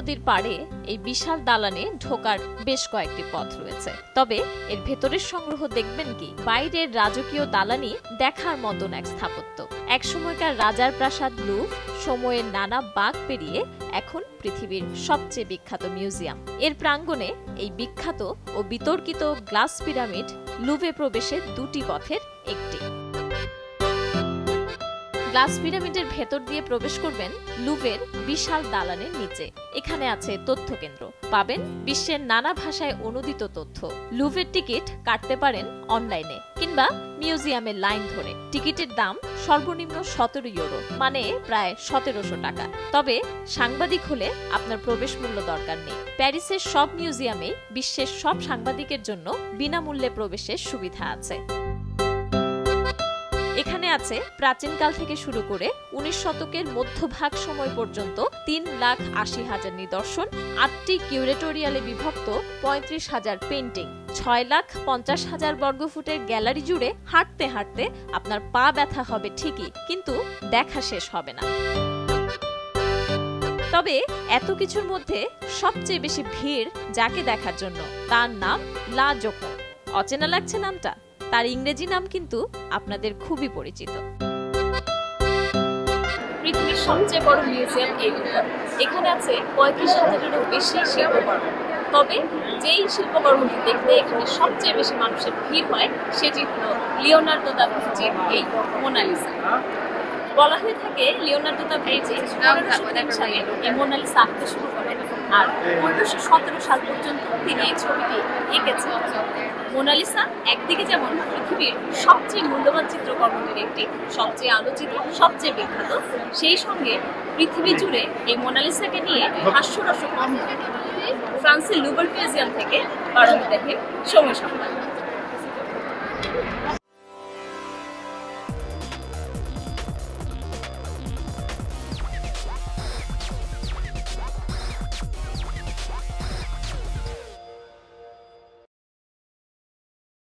নদীর পাড়ে এই বিশাল দালানে ঢোকার বেশ কয়েকটি পথ রয়েছে। তবে এর ভেতরের সংগ্রহ দেখবেন কি, বাইরের রাজকীয় দালানি দেখার মতন এক স্থাপত্য। একসময়কার রাজার প্রাসাদ লুভ সময়ের নানা বাঁক পেরিয়ে এখন পৃথিবীর সবচেয়ে বিখ্যাত মিউজিয়াম। এর প্রাঙ্গণে এই বিখ্যাত ও বিতর্কিত গ্লাস পিরামিড লুভে প্রবেশের দুটি পথের একটি। গ্লাস পিরামিডের ভেতর দিয়ে প্রবেশ করবেন লুভের বিশাল দালানের নিচে। এখানে আছে তথ্য কেন্দ্র, পাবেন বিশ্বের নানা ভাষায় অনুদিত তথ্য। লুভের টিকিট কাটতে পারেন অনলাইনে কিংবা মিউজিয়ামের লাইন ধরে। টিকিটের দাম সর্বনিম্ন 17 ইউরো, মানে প্রায় 1700 টাকা। তবে সাংবাদিক হলে আপনার প্রবেশ মূল্য দরকার নেই। প্যারিসের সব মিউজিয়ামে বিশ্বের সব সাংবাদিকের জন্য বিনামূল্যে প্রবেশের সুবিধা আছে। এখানে আছে প্রাচীনকাল থেকে শুরু করে 19 শতকের মধ্যভাগ সময় পর্যন্ত 3,80,000 নিদর্শন, 8টি কিউরেটোরিয়ালে বিভক্ত 35,000 পেইন্টিং, 6,50,000 বর্গফুটের গ্যালারি জুড়ে হাঁটতে হাঁটতে আপনার পা ব্যথা হবে ঠিকই, কিন্তু দেখা শেষ হবে না। তবে এত কিছুর মধ্যে সবচেয়ে বেশি ভিড় যাকে দেখার জন্য, তার নাম লা জোকো। অচেনা লাগছে নামটা? তার ইংরেজি নাম কিন্তু আপনাদের খুবই পরিচিত। পৃথিবীর সবচেয়ে বড় মিউজিয়াম এইটা। এখানে আছে 35,000-এরও বেশি শিল্পকর্ম। তবে যেই শিল্পকর্মটি দেখতে এখানে সবচেয়ে বেশি মানুষের ভিড় হয় সেটি হলো লিওনার্দো দা ভিঞ্চির এই মোনালিসা। বলা হয়ে থাকে লিওনার্দো দা ভিঞ্চি 1503 সালে এই মোনালিসা আঁকতে শুরু করেন, আর 1517 সাল পর্যন্ত তিনি এই ছবিটি এঁকেছেন। মোনালিসা একদিকে যেমন পৃথিবীর সবচেয়ে মূল্যবান চিত্রকর্মটির একটি, সবচেয়ে আলোচিত, সবচেয়ে বিখ্যাত, সেই সঙ্গে পৃথিবী জুড়ে এই মোনালিসাকে নিয়ে হাস্যরসক কথা। ফ্রান্সের লুভর মিউজিয়াম থেকে বারান্দা দেখেন সময় সংবাদ।